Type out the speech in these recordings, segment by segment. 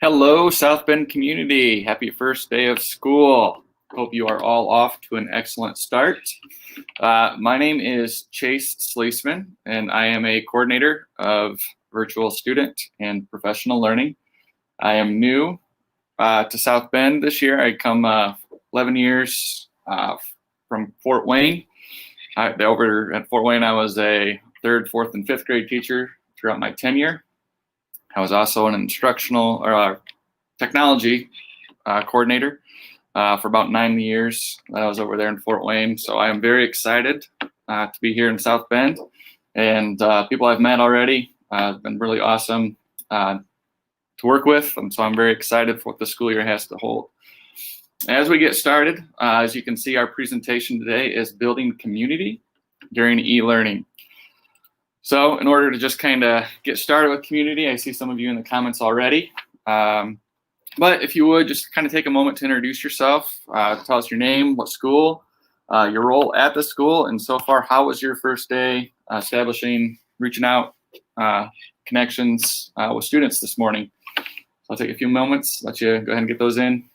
Hello, South Bend community. Happy first day of school. Hope you are all off to an excellent start. My name is Chase Sleesman, and I am a coordinator of virtual student and professional learning. I am new to South Bend this year. I come 11 years from Fort Wayne. Over at Fort Wayne, I was a third, fourth, and fifth grade teacher throughout my tenure. I was also an instructional or technology coordinator for about 9 years. I was over there in Fort Wayne. So I am very excited to be here in South Bend. And people I've met already have been really awesome to work with. And so I'm very excited for what the school year has to hold. As we get started, as you can see, our presentation today is building community during e-learning. So in order to just kind of get started with community, I see some of you in the comments already. But if you would, just kind of take a moment to introduce yourself, tell us your name, what school, your role at the school, and so far, how was your first day establishing, reaching out, connections with students this morning. So I'll take a few moments, let you go ahead and get those in.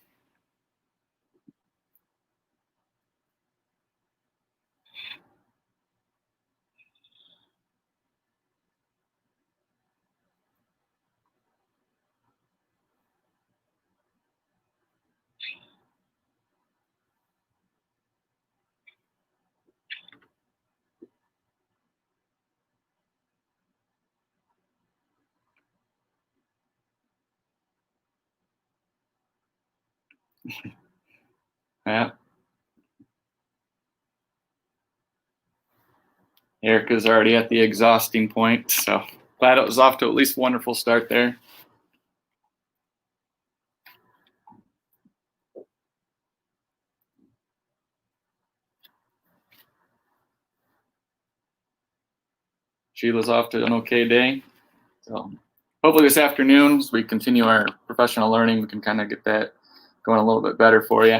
Yeah. Erica's already at the exhausting point, so glad it was off to at least a wonderful start there. Sheila's off to an okay day. So hopefully this afternoon, as we continue our professional learning, we can kind of get that going a little bit better for you.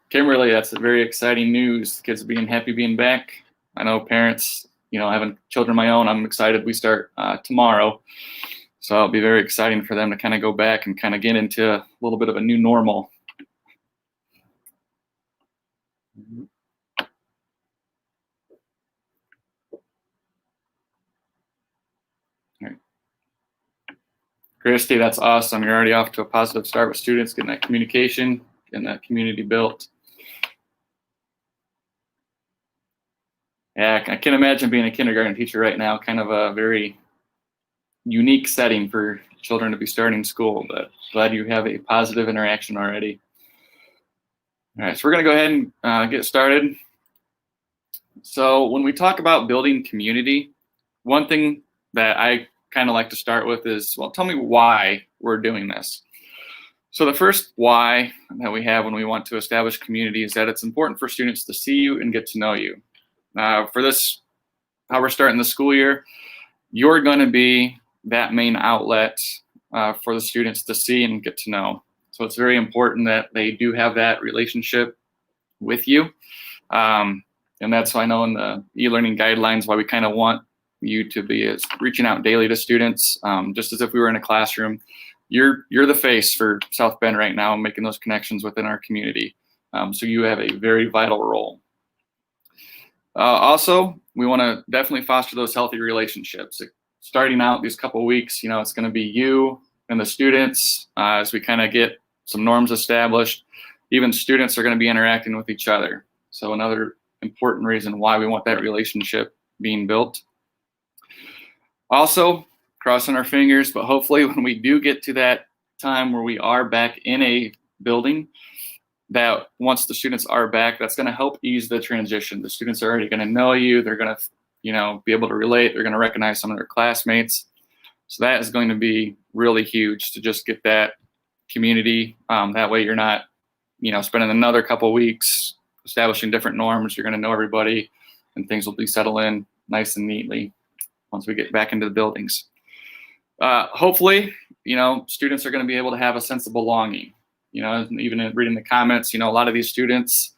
Kimberly, that's very exciting news. Kids being happy being back. I know parents, having children of my own, I'm excited we start tomorrow. So it'll be very exciting for them to kind of go back and kind of get into a little bit of a new normal. All right. Christy, that's awesome. You're already off to a positive start with students, getting that communication, getting that community built. Yeah, I can imagine being a kindergarten teacher right now, kind of a very unique setting for children to be starting school, but glad you have a positive interaction already. All right, so we're going to go ahead and get started. So when we talk about building community, one thing that I kind of like to start with is, well, tell me why we're doing this. So the first why that we have when we want to establish community is that it's important for students to see you and get to know you. For this, how we're starting the school year, you're going to be that main outlet for the students to see and get to know. So it's very important that they do have that relationship with you. And that's why I know in the e-learning guidelines why we kind of want you to be reaching out daily to students, just as if we were in a classroom. You're the face for South Bend right now, making those connections within our community. So you have a very vital role. Also, we want to definitely foster those healthy relationships. Starting out these couple of weeks, it's going to be you and the students as we kind of get some norms established. Even students are going to be interacting with each other. So another important reason why we want that relationship being built. Also, crossing our fingers, but hopefully when we do get to that time where we are back in a building, that once the students are back, that's going to help ease the transition. The students are already going to know you. They're going to, be able to relate. They're going to recognize some of their classmates. So that is going to be really huge to just get that community. That way you're not, spending another couple of weeks establishing different norms. You're going to know everybody and things will be settled in nice and neatly once we get back into the buildings. Hopefully, students are going to be able to have a sense of belonging. Even in reading the comments, a lot of these students,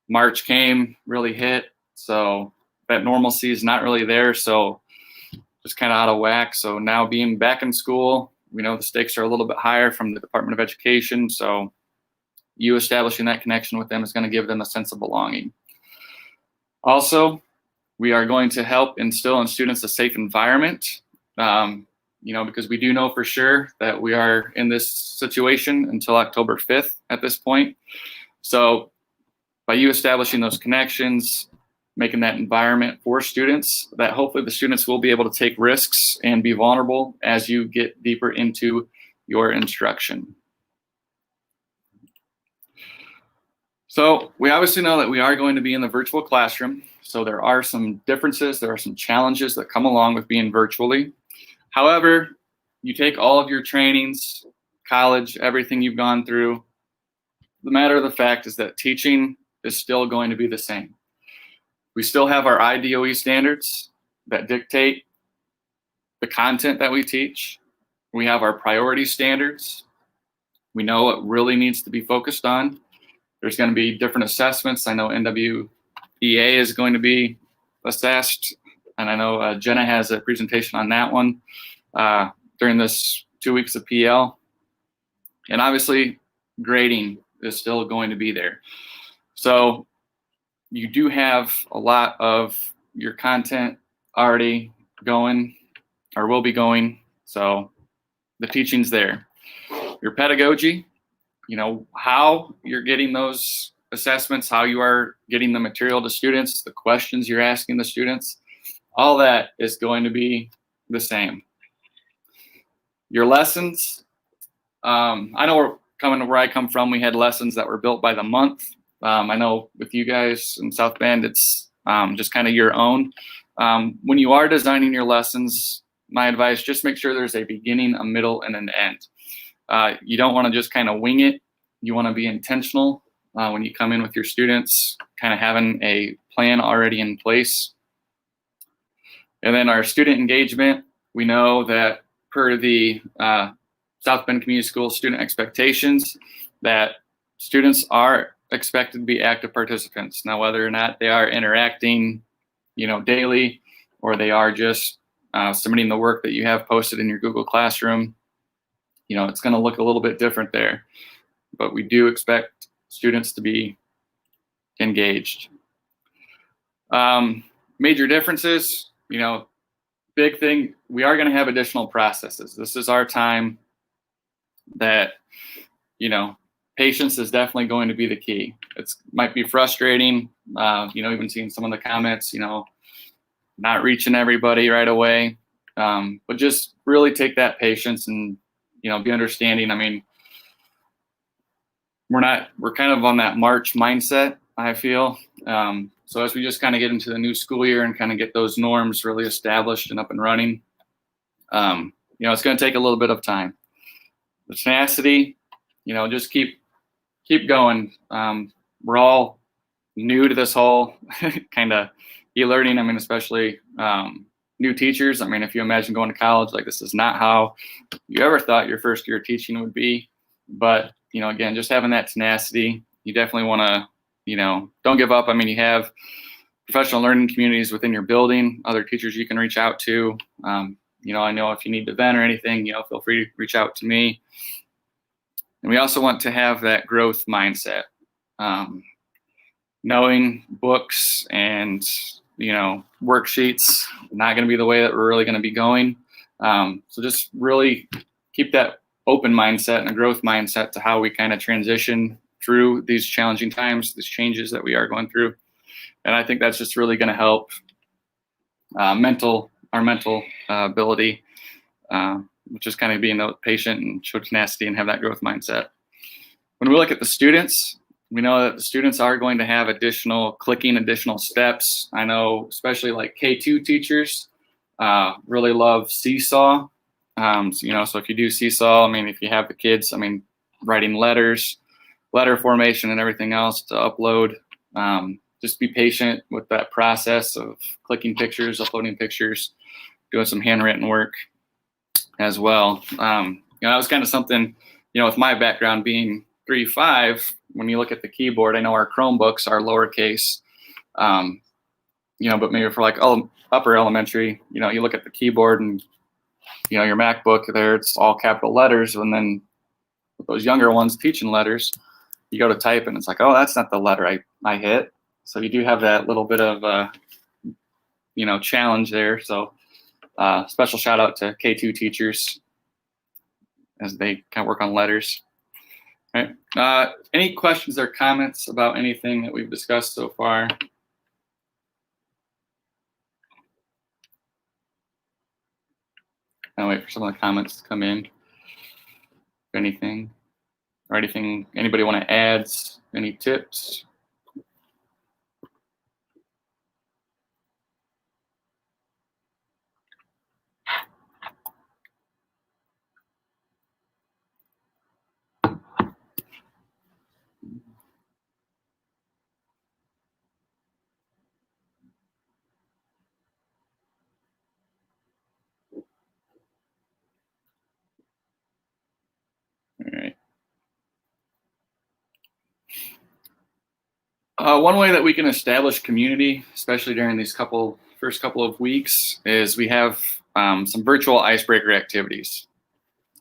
March came, really hit. So that normalcy is not really there, so just kind of out of whack. So now being back in school, we know the stakes are a little bit higher from the Department of Education, so you establishing that connection with them is going to give them a sense of belonging. Also, we are going to help instill in students a safe environment, because we do know for sure that we are in this situation until October 5th at this point. So by you establishing those connections, making that environment for students, that hopefully the students will be able to take risks and be vulnerable as you get deeper into your instruction. So we obviously know that we are going to be in the virtual classroom. So there are some differences, there are some challenges that come along with being virtually. However, you take all of your trainings, college, everything you've gone through, the matter of the fact is that teaching is still going to be the same. We still have our IDOE standards that dictate the content that we teach. We have our priority standards. We know what really needs to be focused on. There's going to be different assessments. I know NWEA is going to be assessed, and I know Jenna has a presentation on that one during this 2 weeks of PL. And obviously, grading is still going to be there. So you do have a lot of your content already going or will be going. So the teaching's there. Your pedagogy, how you're getting those assessments, how you are getting the material to students, the questions you're asking the students, all that is going to be the same. Your lessons, I know we're coming to where I come from, we had lessons that were built by the month. I know with you guys in South Bend, it's just kind of your own. When you are designing your lessons, my advice, just make sure there's a beginning, a middle, and an end. You don't want to just kind of wing it. You want to be intentional when you come in with your students, kind of having a plan already in place. And then our student engagement, we know that per the South Bend Community Schools student expectations, that students are expected to be active participants. Now, whether or not they are interacting, daily, or they are just submitting the work that you have posted in your Google Classroom, it's going to look a little bit different there. But we do expect students to be engaged. Major differences, big thing, we are going to have additional processes. This is our time that, patience is definitely going to be the key. It might be frustrating, even seeing some of the comments, not reaching everybody right away, but just really take that patience and, be understanding. I mean, we're kind of on that March mindset, I feel. So as we just kind of get into the new school year and kind of get those norms really established and up and running, it's going to take a little bit of time. The tenacity, just keep going. We're all new to this whole kind of e-learning. I mean, especially new teachers. I mean, if you imagine going to college, like this is not how you ever thought your first year of teaching would be. But, again, just having that tenacity, you definitely want to, don't give up. I mean, you have professional learning communities within your building, other teachers you can reach out to. I know if you need to vent or anything, feel free to reach out to me. And we also want to have that growth mindset, knowing books and, worksheets, not going to be the way that we're really going to be going. So just really keep that open mindset and a growth mindset to how we kind of transition through these challenging times, these changes that we are going through. And I think that's just really going to help our mental ability, which is kind of being patient and show tenacity and have that growth mindset. When we look at the students, we know that the students are going to have additional steps. I know especially like K2 teachers really love Seesaw. So if you do Seesaw, I mean, if you have the kids, I mean, writing letters, letter formation and everything else to upload, just be patient with that process of clicking pictures, uploading pictures, doing some handwritten work as well. That was kind of something, with my background being 3-5, when you look at the keyboard, I know our Chromebooks are lowercase. but maybe for like upper elementary, you look at the keyboard and, your MacBook there, it's all capital letters. And then with those younger ones teaching letters, you go to type and it's like, oh, that's not the letter I hit. So you do have that little bit of, challenge there. So special shout out to K2 teachers as they kind of work on letters. All right. Any questions or comments about anything that we've discussed so far? I'll wait for some of the comments to come in. If anything, anybody want to add? Any tips? All right. One way that we can establish community, especially during these first couple of weeks, is we have some virtual icebreaker activities.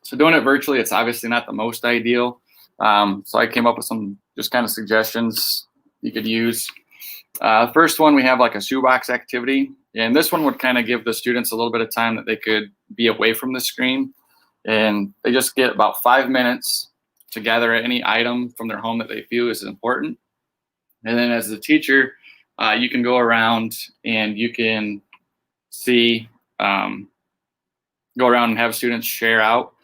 So doing it virtually, it's obviously not the most ideal. So I came up with some just kind of suggestions you could use. First one, we have like a shoebox activity. And this one would kind of give the students a little bit of time that they could be away from the screen. And they just get about 5 minutes to gather any item from their home that they feel is important. And then as the teacher, you can go around and you can see, go around and have students share out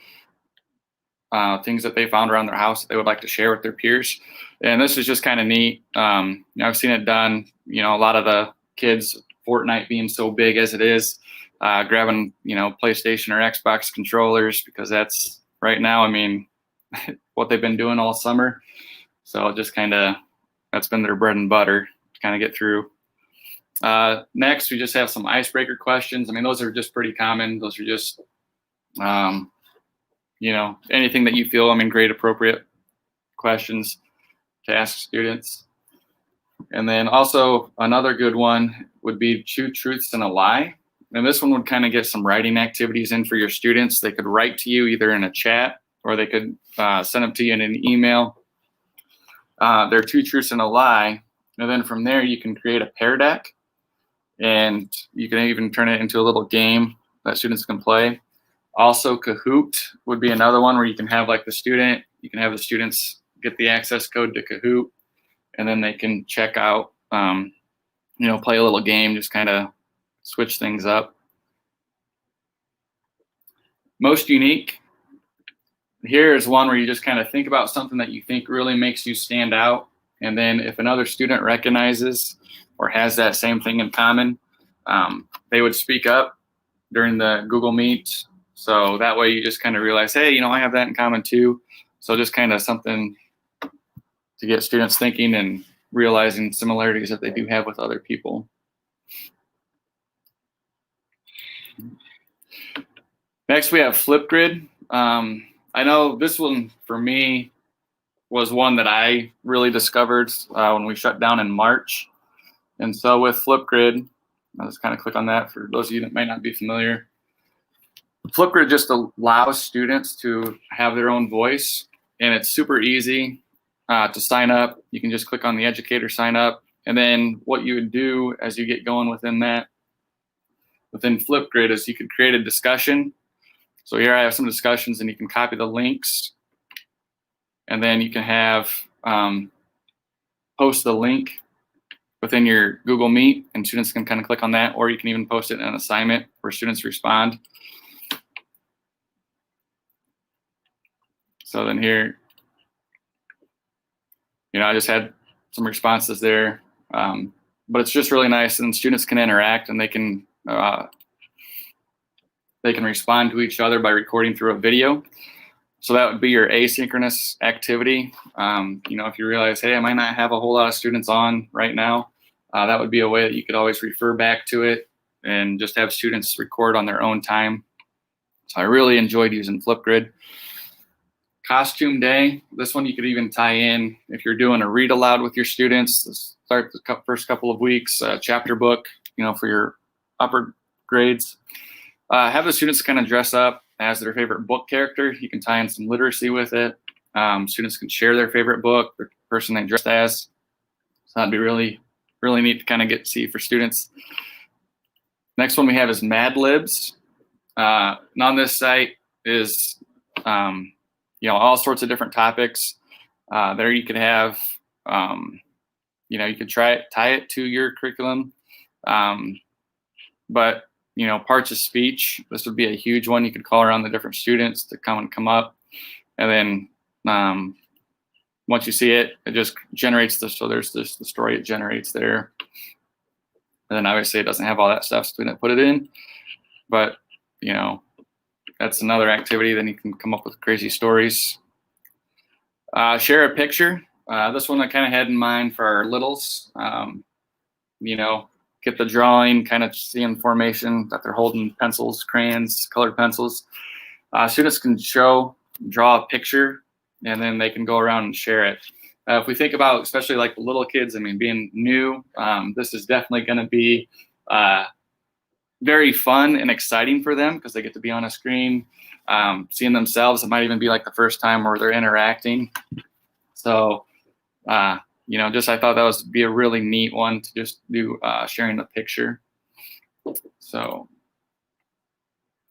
things that they found around their house that they would like to share with their peers. And this is just kind of neat. I've seen it done, a lot of the kids, Fortnite being so big as it is, grabbing, PlayStation or Xbox controllers, because that's right now, what they've been doing all summer. So just that's been their bread and butter to kind of get through. Next, we just have some icebreaker questions. Those are just pretty common. Those are just, anything that you feel, grade appropriate questions to ask students. And then also another good one would be 2 truths and a lie. And this one would kind of get some writing activities in for your students. They could write to you either in a chat or they could send them to you in an email. They're 2 truths and a lie. And then from there, you can create a pear deck. And you can even turn it into a little game that students can play. Also, Kahoot would be another one where you can have the students get the access code to Kahoot, and then they can check out, play a little game, just kind of switch things up. Most unique. Here is one where you just kind of think about something that you think really makes you stand out. And then if another student recognizes or has that same thing in common, they would speak up during the Google Meet. So that way you just kind of realize, hey, I have that in common too. So just kind of something to get students thinking and realizing similarities that they do have with other people. Next, we have Flipgrid. I know this one for me was one that I really discovered when we shut down in March. And so with Flipgrid, I'll just kind of click on that for those of you that might not be familiar. Flipgrid just allows students to have their own voice, and it's super easy to sign up. You can just click on the educator sign up, and then what you would do as you get going within Flipgrid is you could create a discussion. So here I have some discussions, and you can copy the links, and then you can have post the link within your Google Meet, and students can kind of click on that, or you can even post it in an assignment where students respond. So then here, I just had some responses there, but it's just really nice, and students can interact, and they can respond to each other by recording through a video. So that would be your asynchronous activity. If you realize, hey, I might not have a whole lot of students on right now, that would be a way that you could always refer back to it and just have students record on their own time. So I really enjoyed using Flipgrid. Costume day, this one you could even tie in if you're doing a read aloud with your students. Start the first couple of weeks, chapter book, for your upper grades. Have the students kind of dress up as their favorite book character. You can tie in some literacy with it. Students can share their favorite book, the person they dressed as. So that'd be really, really neat to kind of get to see for students. Next one we have is Mad Libs. And on this site is, all sorts of different topics. There you could have, you could tie it to your curriculum. But, parts of speech, this would be a huge one. You could call around the different students to come up. And then once you see it, it just generates so there's the story it generates there. And then obviously it doesn't have all that stuff, so we didn't put it in. But, that's another activity. Then you can come up with crazy stories. Share a picture. This one I kind of had in mind for our littles. Get the drawing, kind of see in formation that they're holding pencils, crayons, colored pencils. Students can draw a picture, and then they can go around and share it. If we think about, especially like the little kids, being new, this is definitely going to be very fun and exciting for them because they get to be on a screen, seeing themselves. It might even be like the first time where they're interacting. So, I thought that would be a really neat one to just do, sharing the picture. So,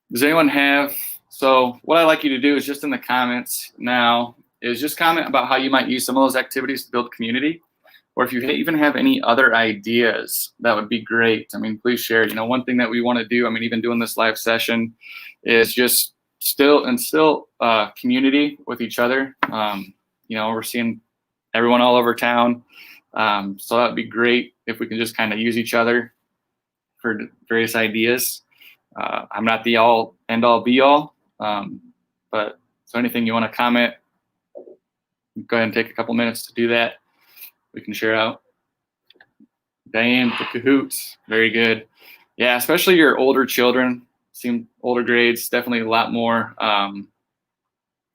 does anyone have? So, what I'd like you to do is just in the comments now is just comment about how you might use some of those activities to build community. Or if you even have any other ideas, that would be great. Please share. One thing that we want to do, even doing this live session, is just still instill community with each other. We're seeing everyone all over town. So that'd be great if we can just kind of use each other for various ideas. I'm not the all end all be all, but so anything you want to comment, go ahead and take a couple minutes to do that. We can share out. Diane, the Kahoots, very good. Yeah, especially your older children, older grades, definitely a lot more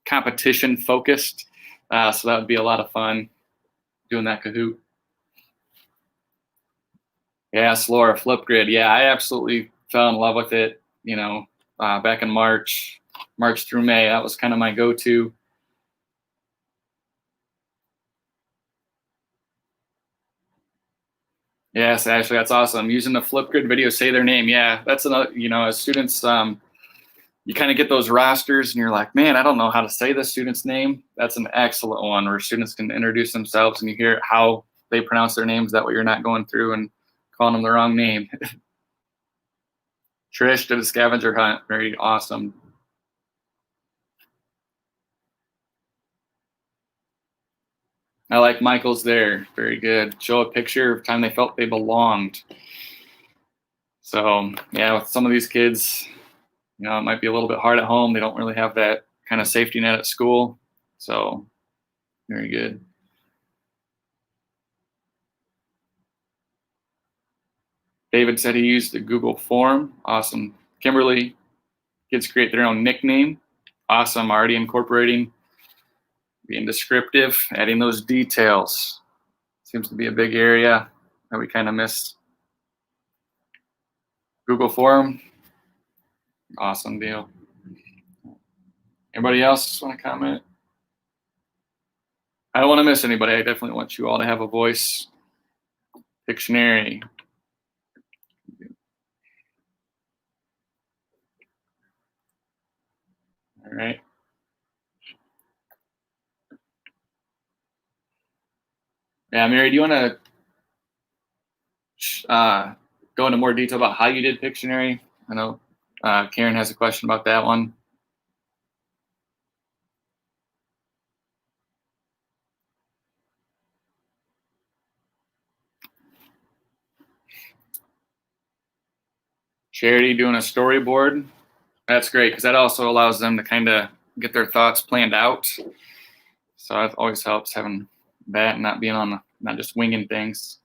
competition focused. So that would be a lot of fun doing that Kahoot. Yes, Laura, Flipgrid. Yeah, I absolutely fell in love with it, back in March through May. That was kind of my go-to. Yes, Ashley, that's awesome. Using the Flipgrid video, say their name. Yeah, that's another, as students, you kind of get those rosters and you're like, man, I don't know how to say this student's name. That's an excellent one where students can introduce themselves and you hear how they pronounce their names. That way you're not going through and calling them the wrong name. Trish did a scavenger hunt. Very awesome. I like Michael's there. Very good. Show a picture of time they felt they belonged. So yeah, with some of these kids, it might be a little bit hard at home. They don't really have that kind of safety net at school. So very good. David said he used the Google form. Awesome. Kimberly, kids create their own nickname. Awesome. Already incorporating, being descriptive, adding those details. Seems to be a big area that we kind of miss. Google form. Awesome deal. Anybody else want to comment? I don't want to miss anybody. I definitely want you all to have a voice. Pictionary. All right. Yeah, Mary, do you want to go into more detail about how you did Pictionary? I know Karen has a question about that one. Charity doing a storyboard. That's great because that also allows them to kind of get their thoughts planned out. So that always helps having that and not being not just winging things.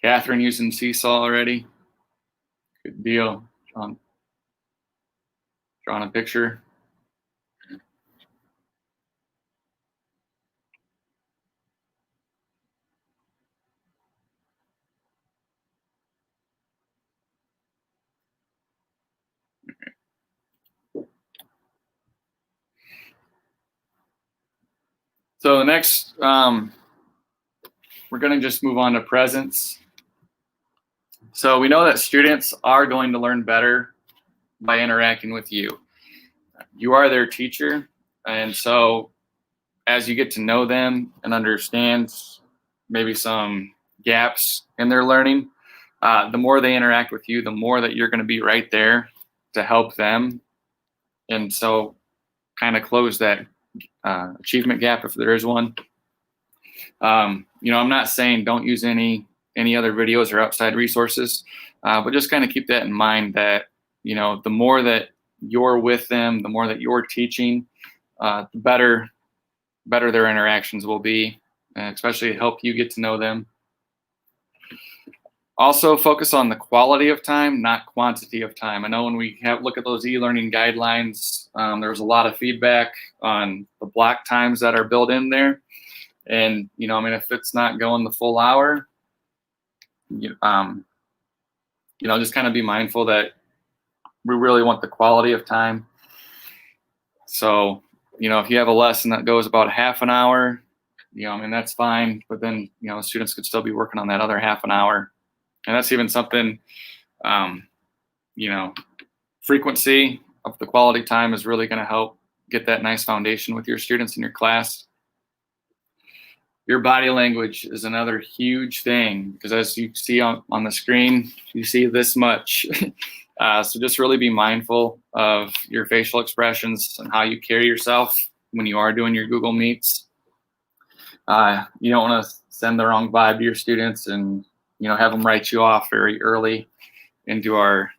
Catherine using Seesaw already. Good deal. Drawing a picture. So the next, we're going to just move on to presence. So we know that students are going to learn better by interacting with you. You are their teacher, and so as you get to know them and understand maybe some gaps in their learning, the more they interact with you, the more that you're going to be right there to help them. And so kind of close that achievement gap if there is one. I'm not saying don't use any other videos or outside resources, but just kind of keep that in mind that, the more that you're with them, the more that you're teaching, the better their interactions will be, and especially help you get to know them. Also focus on the quality of time, not quantity of time. I know when we look at those e-learning guidelines, there's a lot of feedback on the block times that are built in there. And, if it's not going the full hour, just kind of be mindful that we really want the quality of time. So, if you have a lesson that goes about half an hour, that's fine. But then, students could still be working on that other half an hour. And that's even something, frequency of the quality time is really going to help get that nice foundation with your students in your class. Your body language is another huge thing, because as you see on the screen, you see this much. So just really be mindful of your facial expressions and how you carry yourself when you are doing your Google Meets. You don't want to send the wrong vibe to your students and, have them write you off very early into our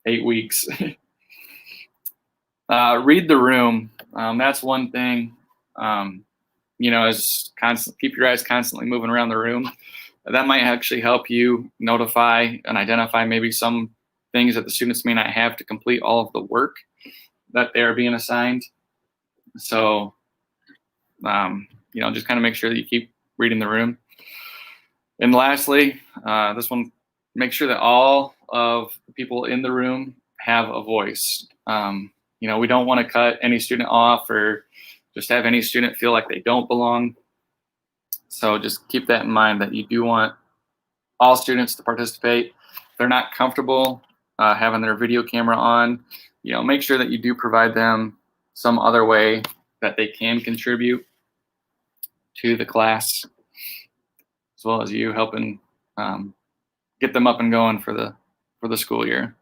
8 weeks. Read the room. That's one thing. Is keep your eyes constantly moving around the room. That might actually help you notify and identify maybe some things that the students may not have to complete all of the work that they are being assigned. So, just kind of make sure that you keep reading the room. And lastly, this one, make sure that all of the people in the room have a voice. We don't want to cut any student off or just have any student feel like they don't belong. So just keep that in mind, that you do want all students to participate. If they're not comfortable having their video camera on, make sure that you do provide them some other way that they can contribute to the class, as well as you helping get them up and going for the school year.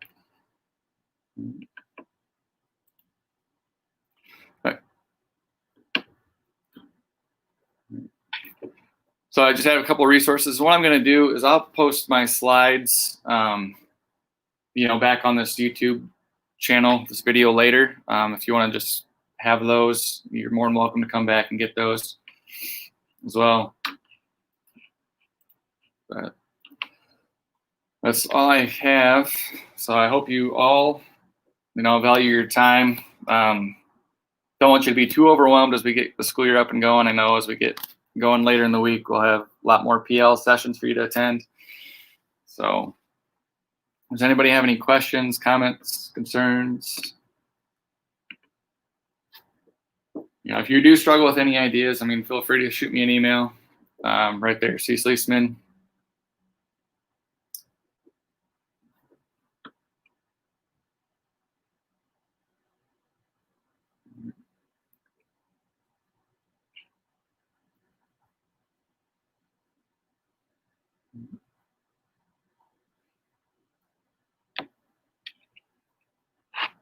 So I just have a couple of resources. What I'm going to do is I'll post my slides, back on this YouTube channel, this video later. If you want to just have those, you're more than welcome to come back and get those as well. But that's all I have. So I hope you all, value your time. Don't want you to be too overwhelmed as we get the school year up and going. I know as we get going later in the week, we'll have a lot more PL sessions for you to attend. So does anybody have any questions, comments, concerns? If you do struggle with any ideas, feel free to shoot me an email right there, C. Sleesman.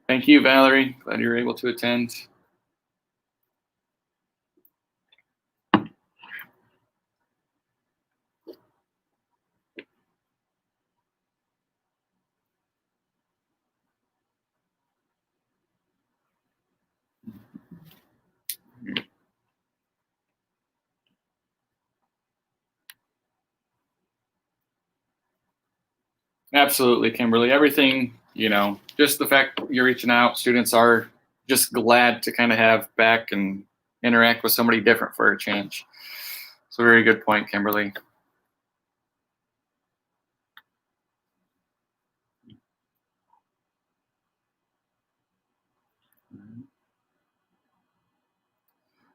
Thank you, Valerie. Glad you were able to attend. Absolutely, Kimberly. Everything, just the fact you're reaching out, students are just glad to kind of have back and interact with somebody different for a change. So very good point, Kimberly.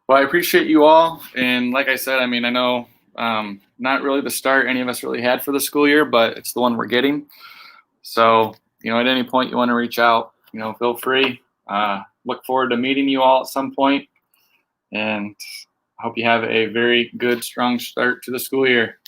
Well, I appreciate you all. And like I said, I mean, I know not really the start any of us really had for the school year, but it's the one we're getting. So, at any point you want to reach out, feel free. Look forward to meeting you all at some point, and hope you have a very good, strong start to the school year.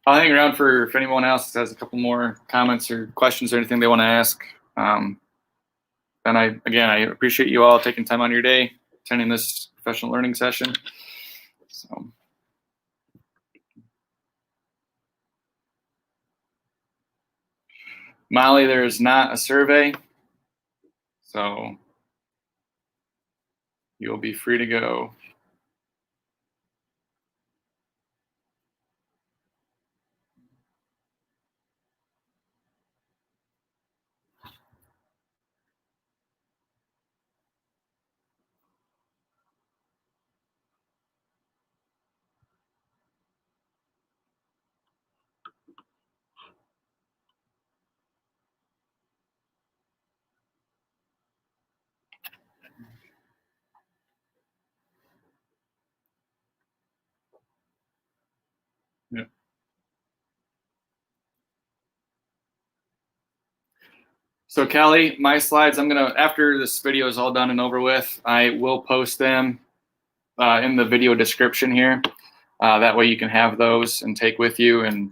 I'll hang around for if anyone else has a couple more comments or questions or anything they want to ask. And I appreciate you all taking time on your day, attending this professional learning session. So. Molly, there is not a survey, so you'll be free to go. Yeah. So Callie, my slides, after this video is all done and over with, I will post them in the video description here. That way you can have those and take with you and,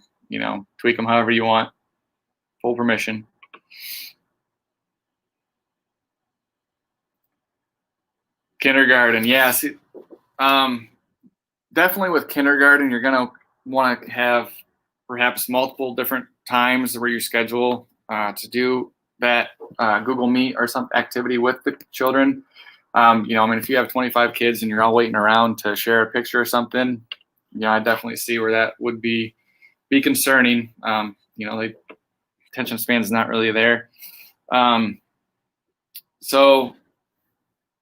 tweak them however you want. Full permission. Kindergarten, yeah. See, definitely with kindergarten, you're going to want to have perhaps multiple different times where you schedule to do that Google Meet or some activity with the children. If you have 25 kids and you're all waiting around to share a picture or something, I definitely see where that would be concerning. The attention span is not really there. So,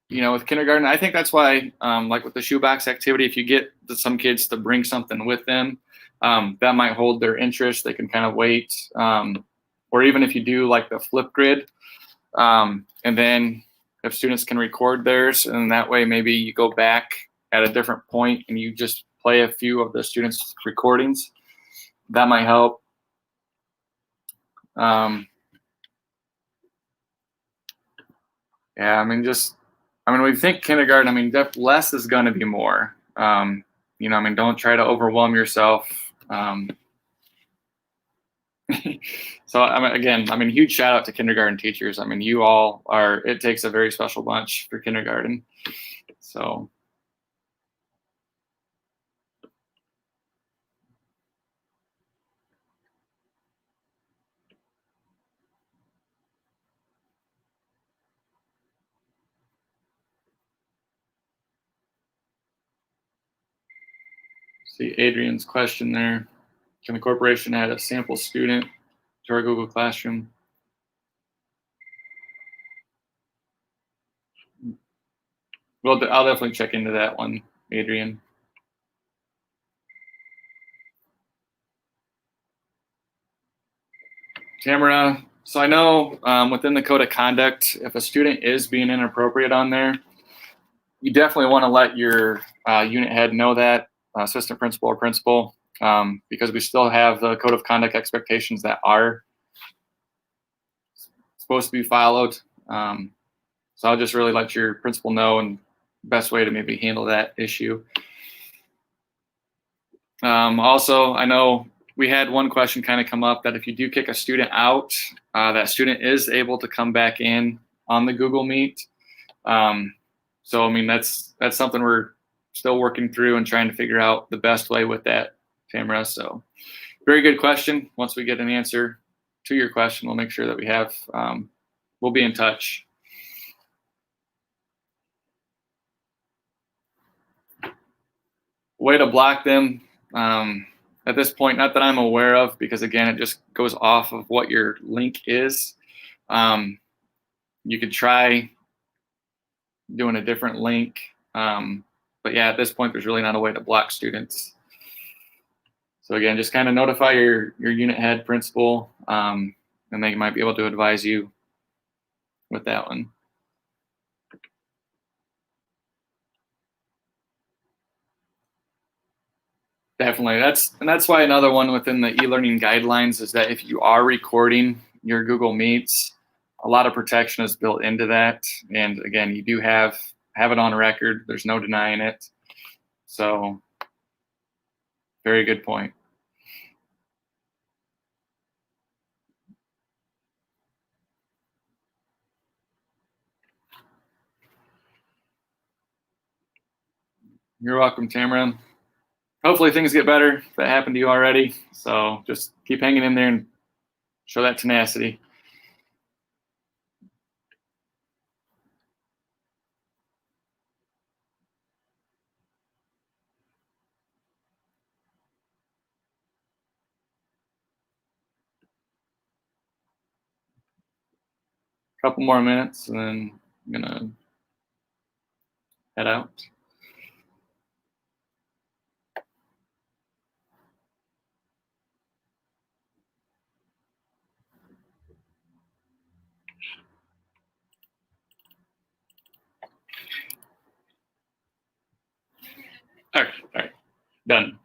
with kindergarten, I think that's why, like with the shoebox activity, if you get some kids to bring something with them, that might hold their interest. They can kind of wait. Or even if you do like the Flipgrid, and then if students can record theirs, and that way maybe you go back at a different point and you just play a few of the students' recordings, that might help. Yeah, when we think kindergarten, less is going to be more. Don't try to overwhelm yourself. So huge shout out to kindergarten teachers. You all are, it takes a very special bunch for kindergarten. So. See Adrian's question there. Can the corporation add a sample student to our Google Classroom? Well, I'll definitely check into that one, Adrian. Tamara, so I know within the code of conduct, if a student is being inappropriate on there, you definitely want to let your unit head know that, assistant principal or principal, because we still have the code of conduct expectations that are supposed to be followed. So I'll just really let your principal know and best way to maybe handle that issue. Also, I know we had one question kind of come up that if you do kick a student out, that student is able to come back in on the Google Meet. So that's something we're still working through and trying to figure out the best way with that, Tamara. So very good question. Once we get an answer to your question, we'll make sure that we have, we'll be in touch. Way to block them. At this point, not that I'm aware of, because again, it just goes off of what your link is. You could try doing a different link, but But yeah, at this point, there's really not a way to block students. So again, just kind of notify your unit head principal, and they might be able to advise you with that one. Definitely. That's why another one within the e-learning guidelines is that if you are recording your Google Meets, a lot of protection is built into that. And again, you do have it on record. There's no denying it. So very good point. You're welcome, Tamara. Hopefully things get better if that happened to you already. So just keep hanging in there and show that tenacity. Couple more minutes and then I'm gonna head out. All right, done.